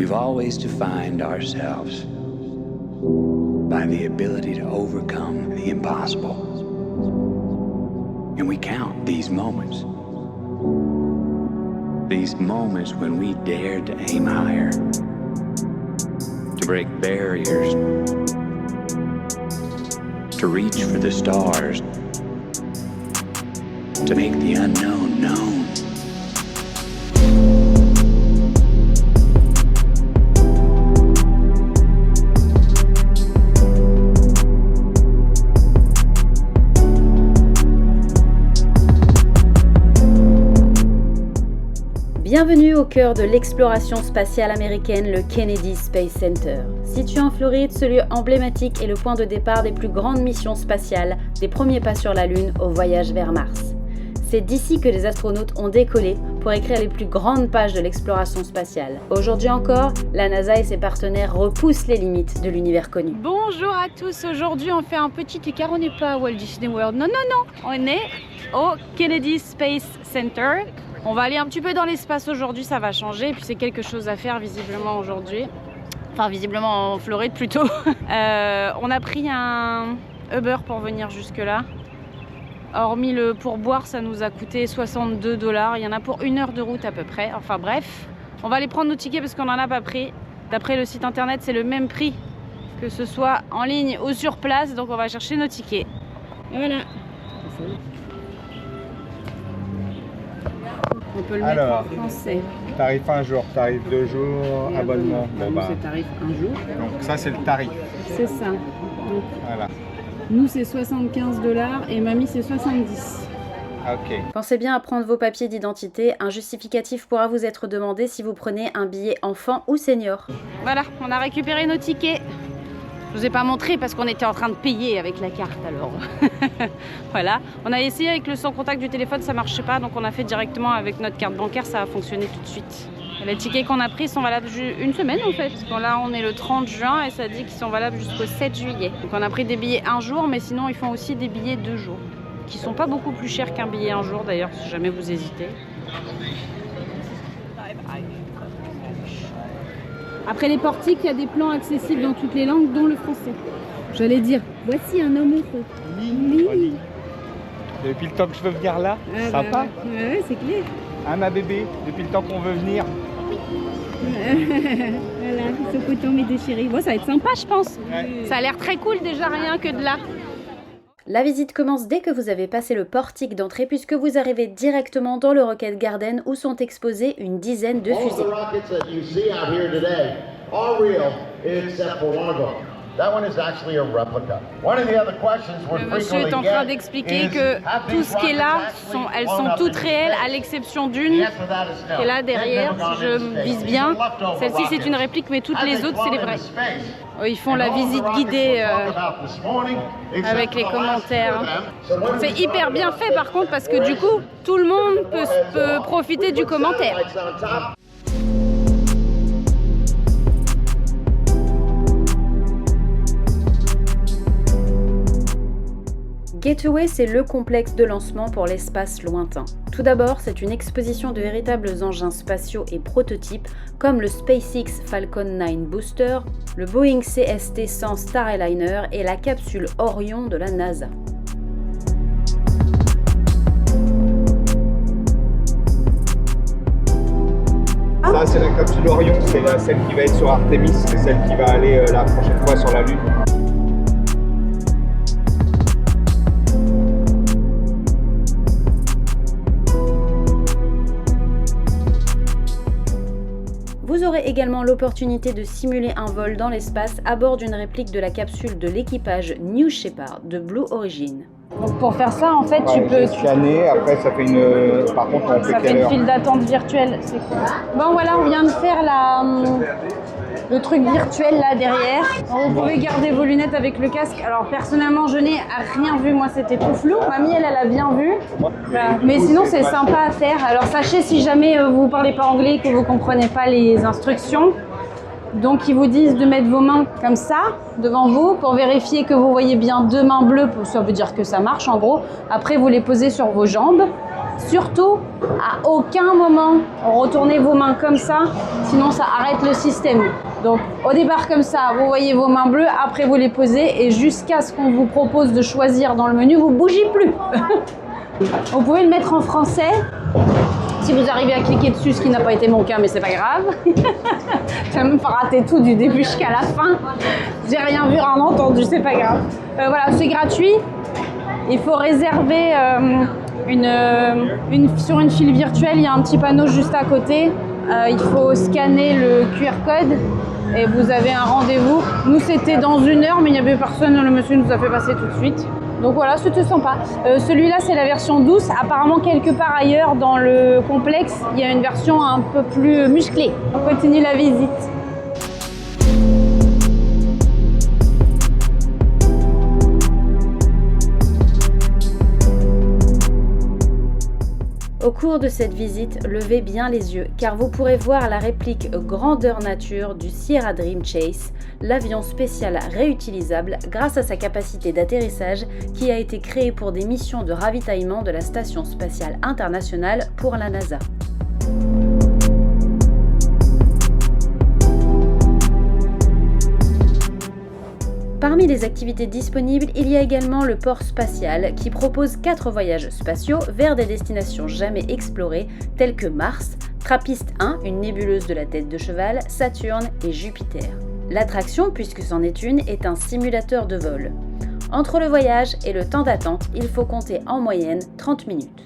We've always defined ourselves by the ability to overcome the impossible. And we count these moments. These moments when we dared to aim higher, to break barriers, to reach for the stars, to make the unknown known. Bienvenue au cœur de l'exploration spatiale américaine, le Kennedy Space Center. Situé en Floride, ce lieu emblématique est le point de départ des plus grandes missions spatiales, des premiers pas sur la Lune au voyage vers Mars. C'est d'ici que les astronautes ont décollé pour écrire les plus grandes pages de l'exploration spatiale. Aujourd'hui encore, la NASA et ses partenaires repoussent les limites de l'univers connu. Bonjour à tous, aujourd'hui on fait un petit écart, on n'est pas à Walt Disney World, non, on est au Kennedy Space Center. On va aller un petit peu dans l'espace aujourd'hui, ça va changer, et puis c'est quelque chose à faire visiblement aujourd'hui. Enfin visiblement en Floride plutôt. On a pris un Uber pour venir jusque là. Hormis le pourboire, ça nous a coûté 62 $. Il y en a pour 1 heure de route à peu près. Enfin bref, on va aller prendre nos tickets parce qu'on n'en a pas pris. D'après le site internet, c'est le même prix que ce soit en ligne ou sur place. Donc on va chercher nos tickets. Et voilà. On peut le mettre en français. Tarif un jour, tarif 2 jours, abonnement. Bon, bah, c'est tarif un jour. Donc ça c'est le tarif. C'est ça. Donc, voilà. Nous c'est 75 $ et mamie c'est 70. Ok. Pensez bien à prendre vos papiers d'identité. Un justificatif pourra vous être demandé si vous prenez un billet enfant ou senior. Voilà, on a récupéré nos tickets. Je vous ai pas montré parce qu'on était en train de payer avec la carte alors. Voilà, on a essayé avec le sans contact du téléphone, ça marchait pas, donc on a fait directement avec notre carte bancaire, ça a fonctionné tout de suite. Et les tickets qu'on a pris sont valables une semaine en fait. Parce que là on est le 30 juin et ça dit qu'ils sont valables jusqu'au 7 juillet. Donc on a pris des billets un jour, mais sinon ils font aussi des billets 2 jours. Qui sont pas beaucoup plus chers qu'un billet un jour d'ailleurs, si jamais vous hésitez. Après les portiques, il y a des plans accessibles dans toutes les langues, dont le français. J'allais dire, voici un homme heureux. Oui. Depuis le temps que je veux venir là, sympa. Ouais, c'est clair. Hein ma bébé, depuis le temps qu'on veut venir. Voilà, ce coton m'est déchiré. Bon, ça va être sympa, je pense. Ouais. Ça a l'air très cool déjà, rien que de là. La visite commence dès que vous avez passé le portique d'entrée puisque vous arrivez directement dans le Rocket Garden où sont exposées une dizaine de fusées. Le monsieur est en train d'expliquer que tout ce qui est là, elles sont toutes réelles à l'exception d'une qui est là derrière, si je vise bien. Celle-ci c'est une réplique mais toutes les autres c'est les vraies. Ils font la visite guidée avec les commentaires. C'est hyper bien fait par contre parce que du coup tout le monde peut profiter du commentaire. Gateway, c'est le complexe de lancement pour l'espace lointain. Tout d'abord, c'est une exposition de véritables engins spatiaux et prototypes comme le SpaceX Falcon 9 Booster, le Boeing CST-100 Starliner et la capsule Orion de la NASA. Ça c'est la capsule Orion, c'est celle qui va être sur Artemis, c'est celle qui va aller la prochaine fois sur la Lune. Vous aurez également l'opportunité de simuler un vol dans l'espace à bord d'une réplique de la capsule de l'équipage New Shepard de Blue Origin. Donc pour faire ça, en fait, tu peux scanner. Après, ça fait une. Par contre, on fait quelle heure ? file d'attente virtuelle. C'est cool. Bon, voilà, on vient de faire le truc virtuel là derrière. Vous pouvez garder vos lunettes avec le casque. Alors personnellement, je n'ai rien vu. Moi, c'était tout flou. Mamie, elle a bien vu. Voilà. Mais sinon, c'est sympa à faire. Alors sachez, si jamais vous ne parlez pas anglais et que vous ne comprenez pas les instructions, donc ils vous disent de mettre vos mains comme ça devant vous pour vérifier que vous voyez bien 2 mains bleues, ça veut dire que ça marche en gros. Après vous les posez sur vos jambes Surtout, à aucun moment, retournez vos mains comme ça, sinon ça arrête le système. Donc au départ comme ça, vous voyez vos mains bleues, après vous les posez et jusqu'à ce qu'on vous propose de choisir dans le menu, vous ne bougez plus. Vous pouvez le mettre en français. Si vous arrivez à cliquer dessus, ce qui n'a pas été mon cas, mais c'est pas grave. J'ai même pas raté tout du début jusqu'à la fin. J'ai rien vu, rien entendu, c'est pas grave. Voilà, c'est gratuit. Il faut réserver sur une file virtuelle. Il y a un petit panneau juste à côté. Il faut scanner le QR code et vous avez un rendez-vous. Nous, c'était dans 1 heure, mais il n'y avait personne. Le monsieur nous a fait passer tout de suite. Donc voilà, c'était sympa. Celui-là, c'est la version douce. Apparemment, quelque part ailleurs dans le complexe, il y a une version un peu plus musclée. On continue la visite. Au cours de cette visite, levez bien les yeux car vous pourrez voir la réplique grandeur nature du Sierra Dream Chase, l'avion spécial réutilisable grâce à sa capacité d'atterrissage qui a été créé pour des missions de ravitaillement de la Station spatiale internationale pour la NASA. Parmi les activités disponibles, il y a également le port spatial qui propose 4 voyages spatiaux vers des destinations jamais explorées telles que Mars, TRAPPIST 1, une nébuleuse de la tête de cheval, Saturne et Jupiter. L'attraction, puisque c'en est une, est un simulateur de vol. Entre le voyage et le temps d'attente, il faut compter en moyenne 30 minutes.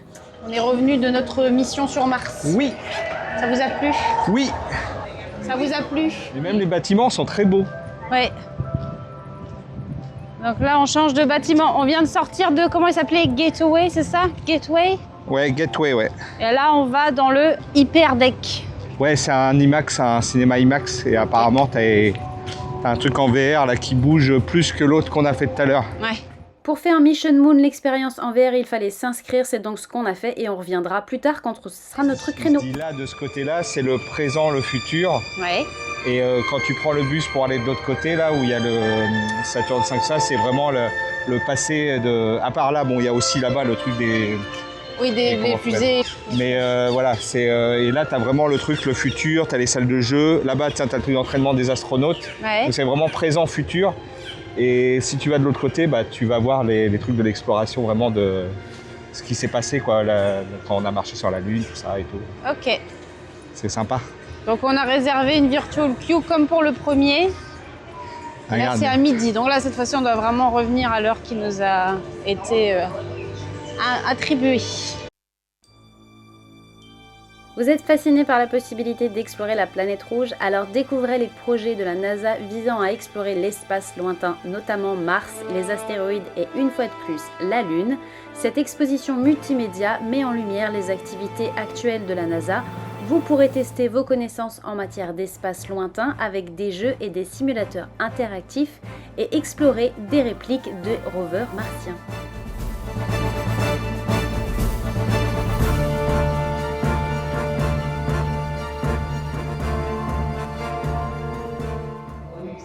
On est revenu de notre mission sur Mars. Oui, Ça vous a plu? oui. Ça vous a plu? Et même les bâtiments sont très beaux. Ouais. Donc là, on change de bâtiment. On vient de sortir de, comment il s'appelait? Gateway, c'est ça? Gateway? Ouais, Gateway, ouais. Et là, on va dans le Hyperdeck. Ouais, c'est un IMAX, un cinéma IMAX. Et apparemment, t'as un truc en VR là qui bouge plus que l'autre qu'on a fait tout à l'heure. Ouais. Pour faire Mission Moon, l'expérience en VR, il fallait s'inscrire, c'est donc ce qu'on a fait et on reviendra plus tard quand ce sera notre créneau. Ce là, de ce côté-là, c'est le présent, le futur. Ouais. Et quand tu prends le bus pour aller de l'autre côté, là où il y a le Saturn 5, ça c'est vraiment le passé de... À part là, bon, il y a aussi là-bas le truc des... Oui, des fusées. Mais voilà, et là, tu as vraiment le truc, le futur, tu as les salles de jeu. Là-bas, tu as le truc d'entraînement des astronautes. Ouais. Donc c'est vraiment présent, futur. Et si tu vas de l'autre côté, bah, tu vas voir les trucs de l'exploration, vraiment de ce qui s'est passé quoi, quand on a marché sur la Lune, tout ça et tout. Ok. C'est sympa. Donc on a réservé une virtual queue comme pour le premier. Et là, Regarde. c'est à midi. Donc là, cette fois-ci, on doit vraiment revenir à l'heure qui nous a été attribuée. Vous êtes fasciné par la possibilité d'explorer la planète rouge, alors découvrez les projets de la NASA visant à explorer l'espace lointain, notamment Mars, les astéroïdes et une fois de plus la Lune. Cette exposition multimédia met en lumière les activités actuelles de la NASA. Vous pourrez tester vos connaissances en matière d'espace lointain avec des jeux et des simulateurs interactifs et explorer des répliques de rovers martiens.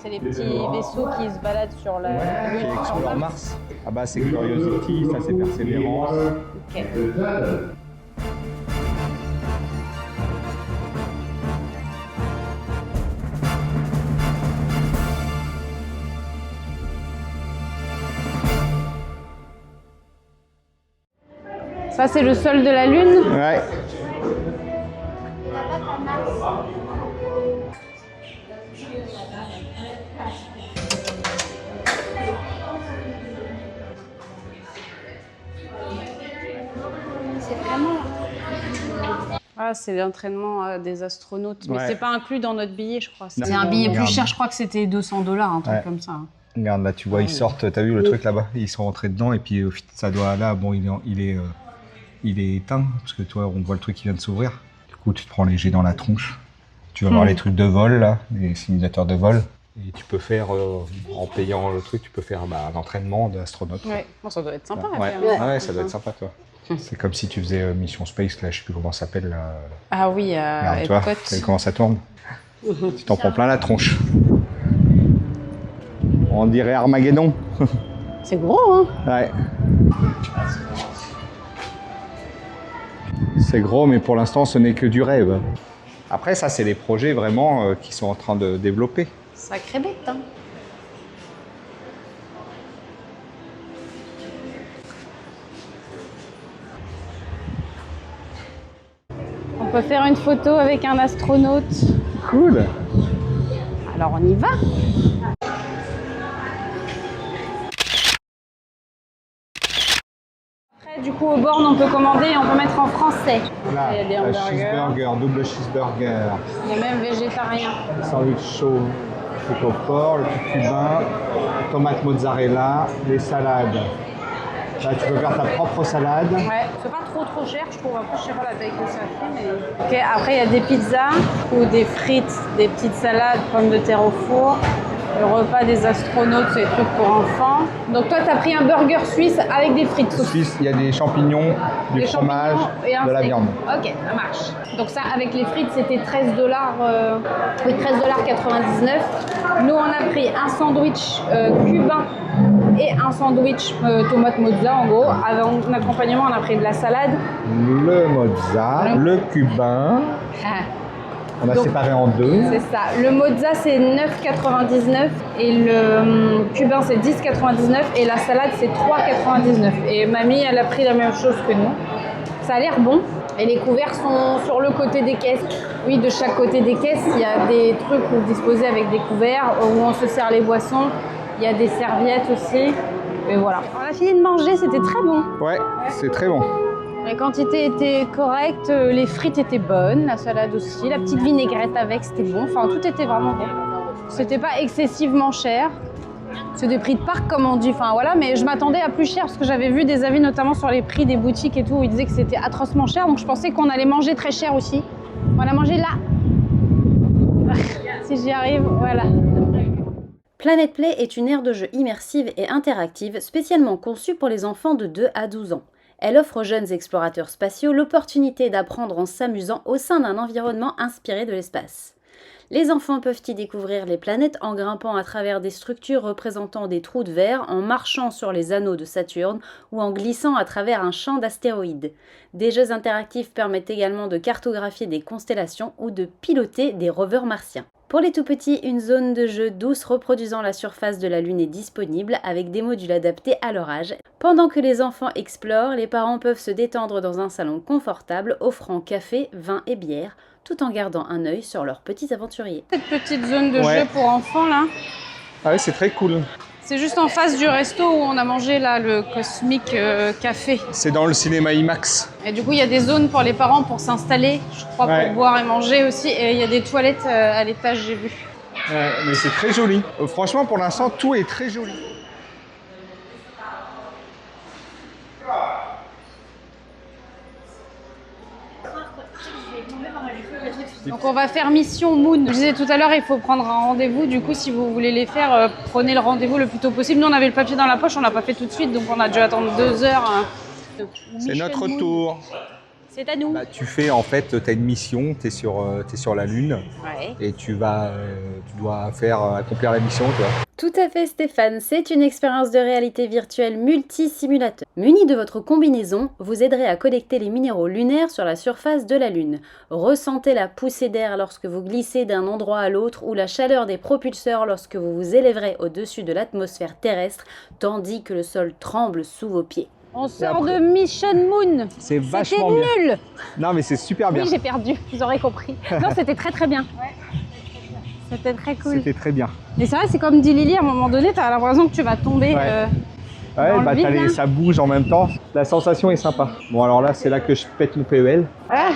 C'est les petits vaisseaux qui se baladent sur la Lune. Qui explore Mars. Ah bah c'est Curiosity, ça c'est Perseverance. Ok. Ça, c'est le sol de la Lune. Ouais. Ah, c'est l'entraînement des astronautes. Mais Ouais. c'est pas inclus dans notre billet, je crois. C'est Non. un billet plus Regarde. cher, je crois que c'était $200, un truc Ouais. comme ça. Regarde là, tu vois, ils sortent, t'as vu le truc là-bas, ils sont rentrés dedans et puis ça doit là, bon, il est éteint parce que toi, on voit le truc qui vient de s'ouvrir. Du coup, tu te prends léger dans la tronche. Tu vas voir les trucs de vol là, les simulateurs de vol. Et tu peux faire, en payant le truc, tu peux faire un entraînement d'astronaute. Ouais, bon, ça doit être sympa. à Ouais, faire, hein. ouais, ça doit être sympa, toi. C'est comme si tu faisais Mission Space, là, je sais plus comment ça s'appelle. Là. Ah oui, à Regarde, tu vois, Epcot. t'as vu comment ça tourne. Tu t'en prends plein la tronche. On dirait Armageddon. C'est gros, hein? Ouais. C'est gros, mais pour l'instant, ce n'est que du rêve. Après, ça, c'est les projets vraiment qui sont en train de développer. Sacré bête, hein. On peut faire une photo avec un astronaute. Cool. Alors on y va. Après, du coup, aux bornes, on peut commander et on peut mettre en français. Là, Il y a des un hamburgers. cheeseburger, double cheeseburger, Il y a même végétarien. sandwich chaud, frites au porc, le petit cubain, tomate mozzarella, les salades. Là, tu peux faire ta propre salade. Ouais, c'est pas trop cher, je trouve. Après, je sais pas la taille que ça fait, mais... Ok, après, il y a des pizzas ou des frites, des petites salades, pommes de terre au four. Le repas des astronautes, c'est des trucs pour enfants. Donc toi, tu as pris un burger suisse avec des frites. Suisse, il y a des champignons, du Des fromage, champignons et un de la steak. viande. Ok, ça marche. Donc ça, avec les frites, c'était 13 $, oui, 13,99 $. Nous, on a pris un sandwich cubain et un sandwich tomate mozza, en gros. Avec en accompagnement, on a pris de la salade. Le mozza, le cubain, on a Donc, séparé en deux. C'est ça. Le mozza, c'est 9,99 € et le cubain, c'est 10,99 € et la salade, c'est 3,99 €. Et mamie, elle a pris la même chose que nous. Ça a l'air bon. Et les couverts sont sur le côté des caisses. Oui, de chaque côté des caisses, il y a des trucs disposés avec des couverts où on se sert les boissons. Il y a des serviettes aussi. Et voilà. On a fini de manger, c'était très bon. Ouais, c'est très bon. La quantité était correcte, les frites étaient bonnes, la salade aussi, la petite vinaigrette avec, c'était bon. Enfin, tout était vraiment bon. C'était pas excessivement cher. C'est des prix de parc, comme on dit. Enfin, voilà, mais je m'attendais à plus cher parce que j'avais vu des avis, notamment sur les prix des boutiques et tout, où ils disaient que c'était atrocement cher. Donc, je pensais qu'on allait manger très cher aussi. On a mangé là. Si j'y arrive, voilà. Planet Play est une aire de jeu immersive et interactive spécialement conçue pour les enfants de 2 à 12 ans. Elle offre aux jeunes explorateurs spatiaux l'opportunité d'apprendre en s'amusant au sein d'un environnement inspiré de l'espace. Les enfants peuvent y découvrir les planètes en grimpant à travers des structures représentant des trous de verre, en marchant sur les anneaux de Saturne ou en glissant à travers un champ d'astéroïdes. Des jeux interactifs permettent également de cartographier des constellations ou de piloter des rovers martiens. Pour les tout-petits, une zone de jeu douce reproduisant la surface de la Lune est disponible avec des modules adaptés à leur âge. Pendant que les enfants explorent, les parents peuvent se détendre dans un salon confortable offrant café, vin et bière, tout en gardant un œil sur leurs petits aventuriers. Cette petite zone de Ouais. jeu pour enfants, là, Ah ouais, c'est très cool. c'est juste en face du resto où on a mangé là le Cosmic Café. C'est dans le cinéma IMAX. Et du coup, il y a des zones pour les parents pour s'installer, je crois, Ouais. pour boire et manger aussi. Et il y a des toilettes à l'étage, j'ai vu. Ouais, mais c'est très joli. Franchement, pour l'instant, tout est très joli. Donc on va faire Mission Moon. Je disais tout à l'heure, il faut prendre un rendez-vous. Du coup, si vous voulez les faire, prenez le rendez-vous le plus tôt possible. Nous, on avait le papier dans la poche, on l'a pas fait tout de suite, donc on a dû attendre 2 heures. C'est Mission notre Moon. tour. C'est à nous. Bah, tu fais en fait, tu as une mission, tu es sur la Lune Ouais. et tu dois faire accomplir la mission, tu vois. Tout à fait Stéphane, c'est une expérience de réalité virtuelle multi-simulateur. Muni de votre combinaison, vous aiderez à collecter les minéraux lunaires sur la surface de la Lune. Ressentez la poussée d'air lorsque vous glissez d'un endroit à l'autre ou la chaleur des propulseurs lorsque vous vous élèverez au-dessus de l'atmosphère terrestre, tandis que le sol tremble sous vos pieds. On sort après- de Mission Moon. C'est C'était vachement bien. nul. Non, mais c'est super bien. Oui, j'ai perdu, vous aurez compris. Non, c'était très très bien. C'était très cool. C'était très bien. Mais c'est vrai, c'est comme dit Lily, à un moment donné, t'as l'impression que tu vas tomber. Ouais. Dans Ouais, le bah, vide, là. ça bouge en même temps. La sensation est sympa. Bon, alors là, c'est là que je pète mon PEL. Ah.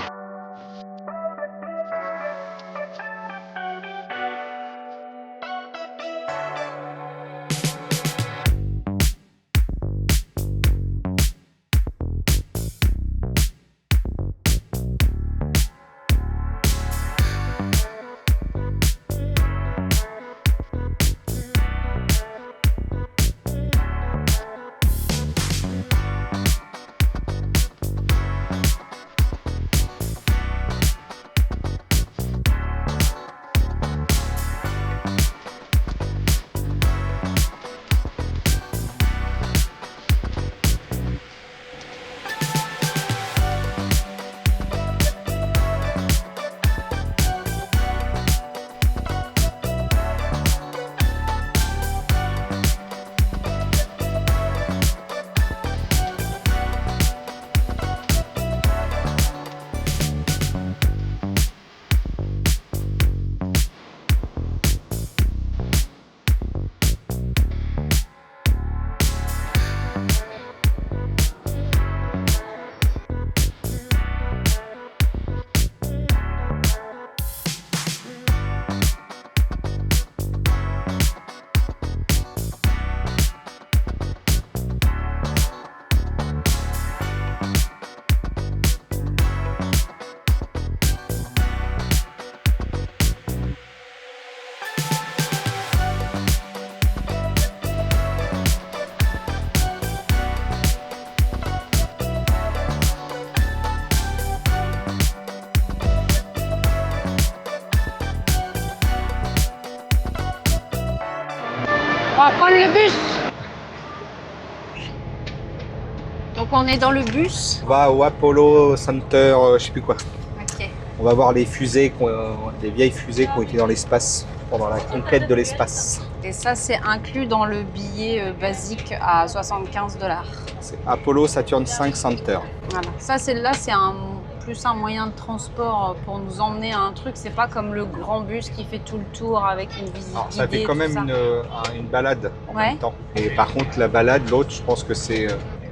va prendre le bus. Donc on est dans le bus. On va au Apollo Center, je sais plus quoi. Ok. On va voir les fusées, les vieilles fusées qui ont été dans l'espace pendant la conquête de l'espace. Et ça, c'est inclus dans le billet basique à 75 $. C'est Apollo Saturn V Center. Voilà. Ça, c'est plus un moyen de transport pour nous emmener à un truc. C'est pas comme le grand bus qui fait tout le tour avec une visite Alors, ça guidée, fait quand même tout ça. une balade en Ouais. même temps. Et par contre, la balade, l'autre, je pense que c'est...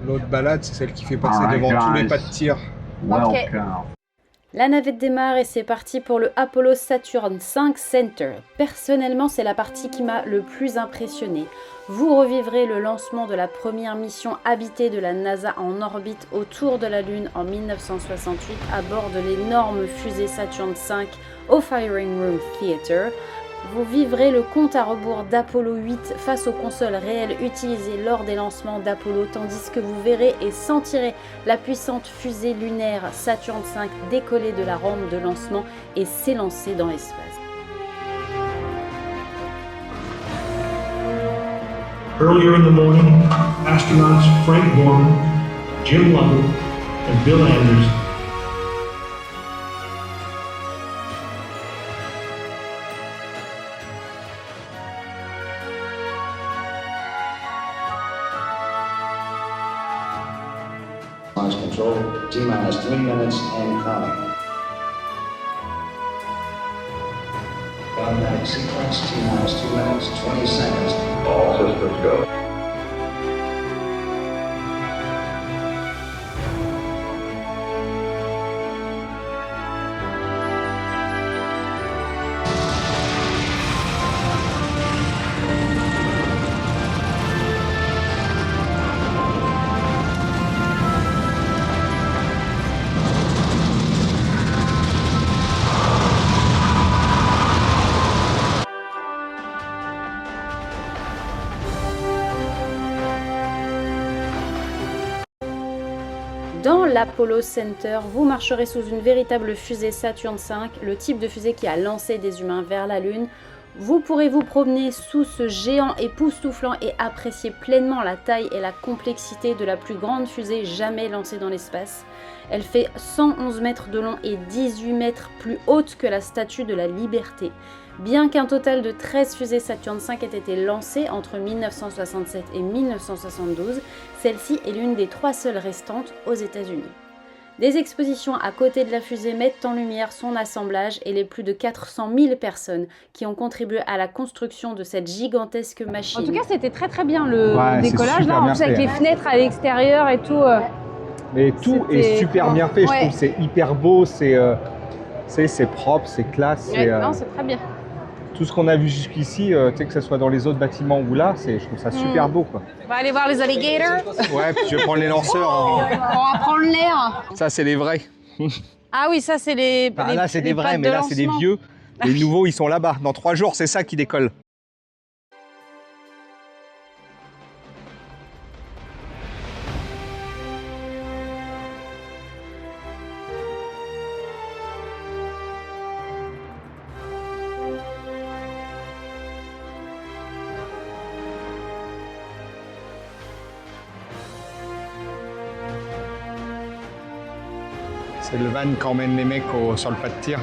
L'autre balade, c'est celle qui fait passer devant tous les pas de tir. Ok. La navette démarre et c'est parti pour le Apollo Saturn V Center. Personnellement, c'est la partie qui m'a le plus impressionné. Vous revivrez le lancement de la première mission habitée de la NASA en orbite autour de la Lune en 1968 à bord de l'énorme fusée Saturn V au Firing Room Theater. Vous vivrez le compte à rebours d'Apollo 8 face aux consoles réelles utilisées lors des lancements d'Apollo, tandis que vous verrez et sentirez la puissante fusée lunaire Saturn V décoller de la rampe de lancement et s'élancer dans l'espace. Earlier in the morning, astronauts Frank Borman, Jim Lovell, and Bill Anders Launch control, T-minus 3 minutes and counting. Automatic sequence, T-minus 2 minutes, 20 seconds. All systems go. Dans l'Apollo Center, vous marcherez sous une véritable fusée Saturn V, le type de fusée qui a lancé des humains vers la Lune. Vous pourrez vous promener sous ce géant époustouflant et apprécier pleinement la taille et la complexité de la plus grande fusée jamais lancée dans l'espace. Elle fait 111 mètres de long et 18 mètres plus haute que la Statue de la Liberté. Bien qu'un total de 13 fusées Saturn V ait été lancées entre 1967 et 1972, celle-ci est l'une des 3 seules restantes aux États-Unis. Des expositions à côté de la fusée mettent en lumière son assemblage et les plus de 400 000 personnes qui ont contribué à la construction de cette gigantesque machine. En tout cas, c'était très très bien le Ouais, c'est décollage super là, en bien plus avec fait, les hein. fenêtres à l'extérieur et tout. Mais tout est C'était- super bien fait, je Ouais. trouve. C'est hyper beau, c'est propre, c'est classe. Ouais, c'est, non, c'est très bien. tout ce qu'on a vu jusqu'ici, tu sais, que ce soit dans les autres bâtiments ou là, je trouve ça super beau, quoi. On va aller voir les alligators. Ouais, puis je vais prendre les lanceurs. On va prendre l'air. Ça, c'est les vrais. Ah oui, ça c'est les. Bah, les- là, c'est les des vrais, pattes mais de là, c'est des lancement. vieux. Les nouveaux, ils sont là-bas. Dans 3 jours, c'est ça qui décolle. C'est le van qui emmène les mecs sur le pas de tir.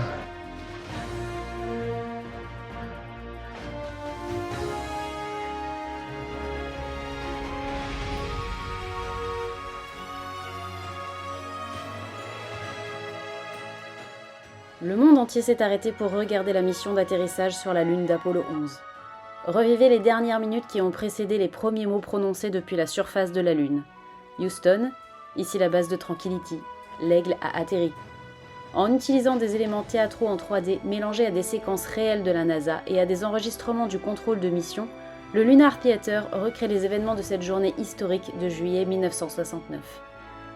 Le monde entier s'est arrêté pour regarder la mission d'atterrissage sur la Lune d'Apollo 11. Revivez les dernières minutes qui ont précédé les premiers mots prononcés depuis la surface de la Lune. Houston, ici la base de Tranquility. L'Aigle a atterri. En utilisant des éléments théâtraux en 3D mélangés à des séquences réelles de la NASA et à des enregistrements du contrôle de mission, le Lunar Theater recrée les événements de cette journée historique de juillet 1969.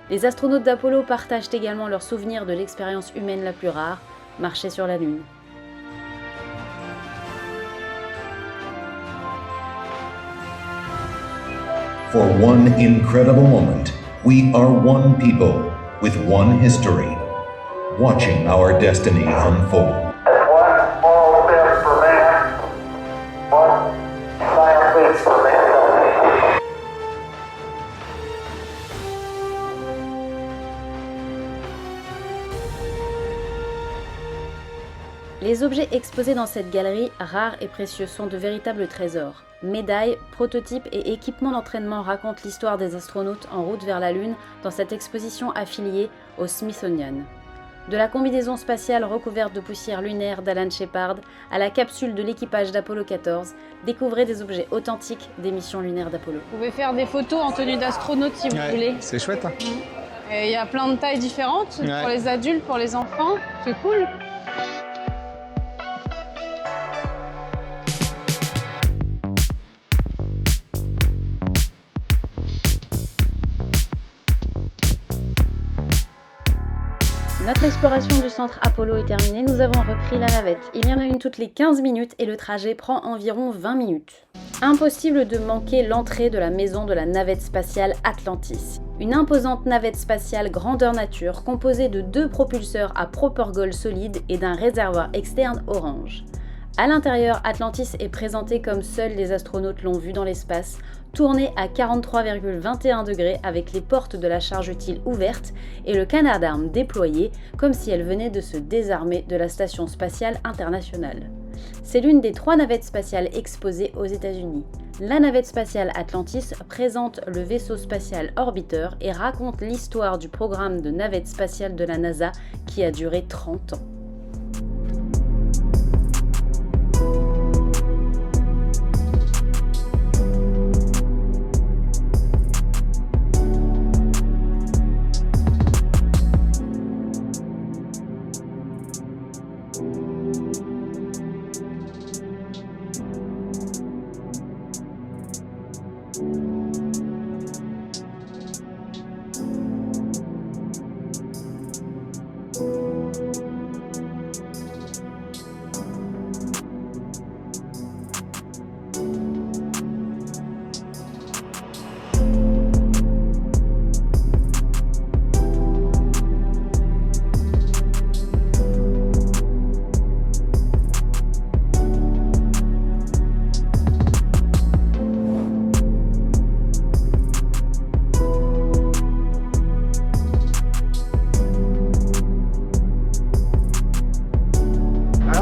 Les astronautes d'Apollo partagent également leurs souvenirs de l'expérience humaine la plus rare, marcher sur la Lune. For one incredible moment, we are one people with one history, watching our destiny unfold. One small step for man, one giant leap for man. Les objets exposés dans cette galerie, rares et précieux, sont de véritables trésors. Médailles, prototypes et équipements d'entraînement racontent l'histoire des astronautes en route vers la Lune dans cette exposition affiliée au Smithsonian. De la combinaison spatiale recouverte de poussière lunaire d'Alan Shepard à la capsule de l'équipage d'Apollo 14, découvrez des objets authentiques des missions lunaires d'Apollo. Vous pouvez faire des photos en tenue d'astronaute si vous voulez. C'est chouette, hein. Et il y a plein de tailles différentes pour les adultes, pour les enfants. C'est cool. Notre exploration du centre Apollo est terminée, nous avons repris la navette. Il y en a une toutes les 15 minutes et le trajet prend environ 20 minutes. Impossible de manquer l'entrée de la maison de la navette spatiale Atlantis. Une imposante navette spatiale grandeur nature composée de 2 propulseurs à proporgol solide et d'un réservoir externe orange. À l'intérieur, Atlantis est présenté comme seuls les astronautes l'ont vu dans l'espace, tourné à 43,21 degrés avec les portes de la charge utile ouvertes et le canard d'armes déployé comme si elle venait de se désarmer de la Station spatiale internationale. C'est l'une des 3 navettes spatiales exposées aux États-Unis. La navette spatiale Atlantis présente le vaisseau spatial Orbiter et raconte l'histoire du programme de navette spatiale de la NASA qui a duré 30 ans.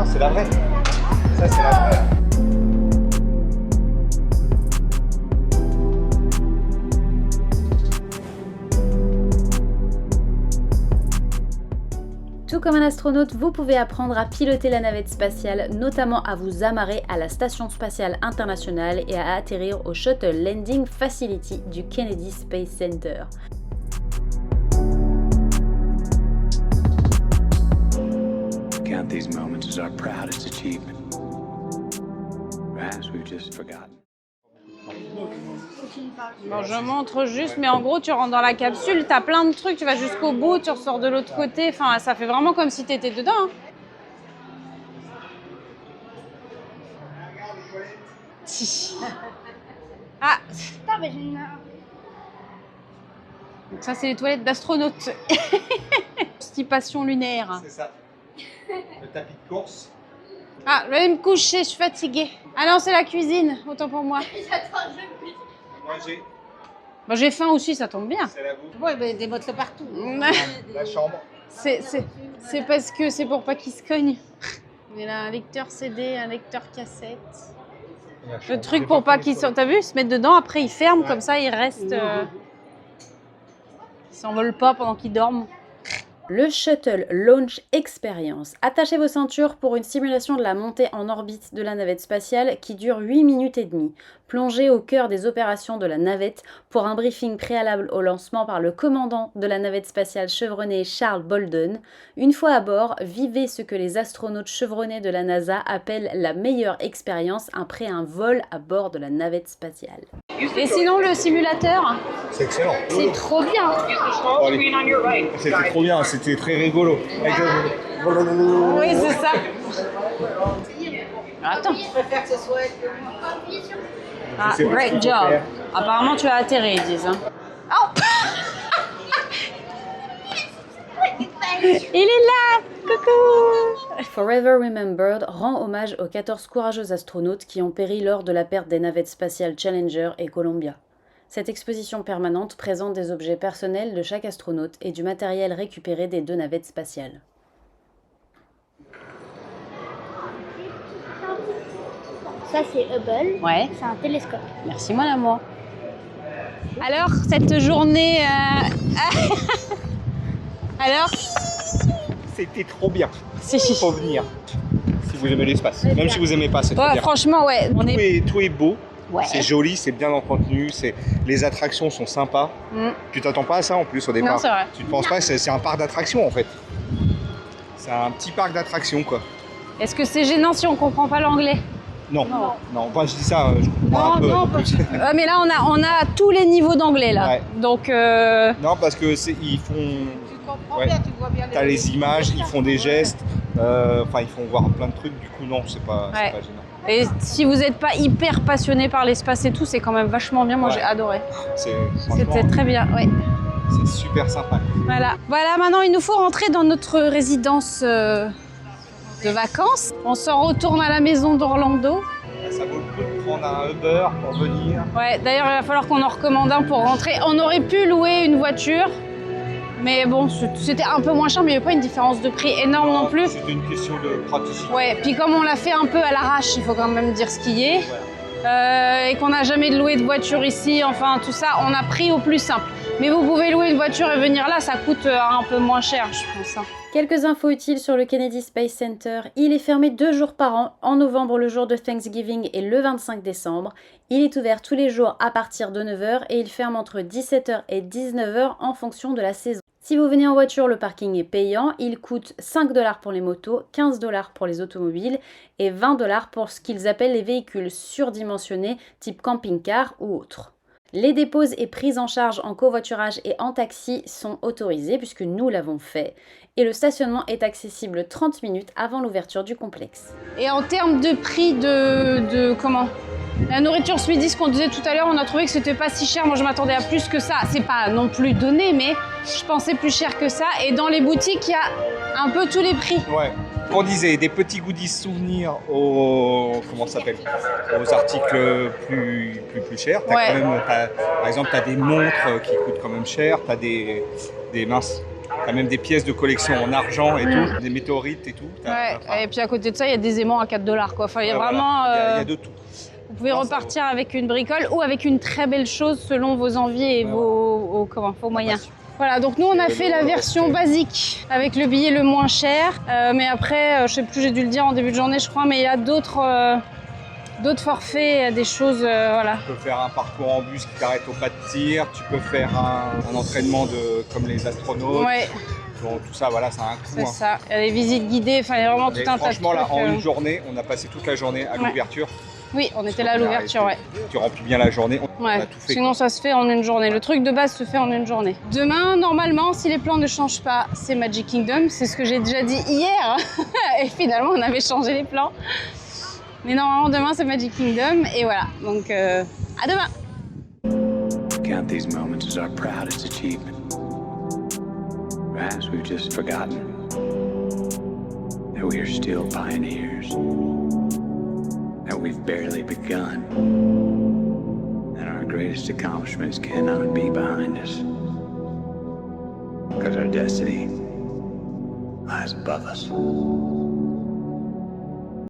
C'est la vraie. Ça, c'est la vraie. Tout comme un astronaute, vous pouvez apprendre à piloter la navette spatiale, notamment à vous amarrer à la Station spatiale internationale et à atterrir au Shuttle Landing Facility du Kennedy Space Center. Count these moments as our proudest achievement. Perhaps we've just forgotten. Bon, je montre juste, mais en gros, tu rentres dans la capsule, t'as plein de trucs, tu vas jusqu'au bout, tu ressors de l'autre côté. Enfin, ça fait vraiment comme si t'étais dedans. Hein. Ah. Donc ça, c'est les toilettes d'astronautes. Stipation lunaire. C'est ça. Le tapis de course. Ah, je vais aller me coucher, je suis fatiguée. Ah non, c'est la cuisine, autant pour moi. Manger. Bon, j'ai faim aussi, ça tombe bien. C'est la bouffe. Ouais, mais des mottes partout. La chambre. C'est parce que c'est pour pas qu'ils se cognent. Il y a un lecteur CD, un lecteur cassette. Le truc pour pas qu'ils sortent. T'as vu, ils se mettent dedans, après ils ferment, comme ça ils restent. Ils s'envolent pas pendant qu'ils dorment. Le Shuttle Launch Experience. Attachez vos ceintures pour une simulation de la montée en orbite de la navette spatiale qui dure 8 minutes et demie. Plongez au cœur des opérations de la navette pour un briefing préalable au lancement par le commandant de la navette spatiale chevronnée Charles Bolden. Une fois à bord, vivez ce que les astronautes chevronnés de la NASA appellent la meilleure expérience après un vol à bord de la navette spatiale. Et sinon, le simulateur, C'est excellent. c'est trop bien. C'était trop bien, c'était très rigolo. Oui, c'est ça. Attends. Je préfère que ce soit avec Ah, great job. Apparemment, tu as atterri, ils disent. Hein. Oh il est là. Coucou. Forever Remembered rend hommage aux 14 courageux astronautes qui ont péri lors de la perte des navettes spatiales Challenger et Columbia. Cette exposition permanente présente des objets personnels de chaque astronaute et du matériel récupéré des 2 navettes spatiales. Ça, c'est Hubble. Ouais. C'est un télescope. Merci mon amour. Alors, cette journée... Alors, C'était trop bien. si. Faut venir. Si vous aimez l'espace. Même si vous aimez pas, c'est trop Ouais, bien. franchement, ouais. Tout est beau. Ouais. C'est joli, c'est bien entretenu, les attractions sont sympas. Tu t'attends pas à ça en plus au départ. Non, c'est vrai. Tu ne penses pas que c'est un parc d'attractions en fait. C'est un petit parc d'attractions quoi. Est-ce que c'est gênant si on comprend pas l'anglais? Non, enfin je dis ça, je comprends un peu. Non, plus. mais là, on a tous les niveaux d'anglais là. Ouais. Donc, Non, parce que ils font. Tu comprends Ouais. bien, tu vois bien T'as les images, ils font des gestes, enfin ils font voir plein de trucs. Du coup non, c'est pas Ouais. gênant. et si vous n'êtes pas hyper passionné par l'espace et tout, c'est quand même vachement bien. Moi, Ouais. j'ai adoré. Franchement, C'était très bien, oui. C'est super sympa. Voilà. Voilà, maintenant, il nous faut rentrer dans notre résidence de vacances. On s'en retourne à la maison d'Orlando. Ça vaut le coup de prendre un Uber pour venir. Ouais, d'ailleurs, il va falloir qu'on en recommande un pour rentrer. On aurait pu louer une voiture, mais bon, c'était un peu moins cher, mais il n'y avait pas une différence de prix énorme non plus. C'était une question de praticité. Ouais, puis comme on l'a fait un peu à l'arrache, il faut quand même dire ce qui est, et qu'on n'a jamais loué de voiture ici, enfin tout ça, on a pris au plus simple. Mais vous pouvez louer une voiture et venir là, ça coûte un peu moins cher, je pense. Hein. Quelques infos utiles sur le Kennedy Space Center. Il est fermé 2 jours par an, en novembre le jour de Thanksgiving et le 25 décembre. Il est ouvert tous les jours à partir de 9h et il ferme entre 17h et 19h en fonction de la saison. Si vous venez en voiture, le parking est payant. Il coûte 5 $ pour les motos, 15 $ pour les automobiles et 20 $ pour ce qu'ils appellent les véhicules surdimensionnés type camping-car ou autres. Les déposes et prises en charge en covoiturage et en taxi sont autorisées puisque nous l'avons fait. Et le stationnement est accessible 30 minutes avant l'ouverture du complexe. Et en termes de prix de comment la nourriture ce midi, ce qu'on disait tout à l'heure, on a trouvé que c'était pas si cher. Moi, je m'attendais à plus que ça. C'est pas non plus donné, mais je pensais plus cher que ça. Et dans les boutiques, il y a un peu tous les prix. Ouais. On disait des petits goodies souvenirs aux comment ça s'appelle, aux articles plus chers. T'as Ouais. quand même, par exemple, tu as des montres qui coûtent quand même cher, tu as des minces, t'as même des pièces de collection en argent et tout, des météorites et tout. Ouais. Et puis à côté de ça, il y a des aimants à 4 $ quoi. Enfin, il y a voilà. vraiment. Il y a de tout. Vous pouvez Non, ça repartir avec une bricole ou avec une très belle chose selon vos envies et vos moyens. Voilà, donc nous on a fait la version basique avec le billet le moins cher. Mais après, je sais plus, j'ai dû le dire en début de journée, je crois, mais il y a d'autres forfaits, des choses, voilà. Tu peux faire un parcours en bus qui t'arrête au pas de tir, tu peux faire un entraînement comme les astronautes. Ouais, Donc, tout ça, voilà, ça a un coût. c'est hein. ça. Il y a des visites guidées, enfin, il y a vraiment tout Et un tas de franchement, là, trucs. en une journée, on a passé toute la journée à Ouais. l'ouverture. Oui, on était là à On a l'ouverture, ouais. arrêté. Tu remplis bien la journée, on Ouais, a tout fait. sinon ça se fait en une journée. Le truc de base se fait en une journée. Demain, normalement, si les plans ne changent pas, c'est Magic Kingdom. C'est ce que j'ai déjà dit hier. Et finalement, on avait changé les plans. Mais normalement, demain, c'est Magic Kingdom. Et voilà, donc à demain. Count these moments as our proudest achievement. Perhaps we've just forgotten that we are still pioneers, that we've barely begun, and our greatest accomplishments cannot be behind us, because our destiny lies above us.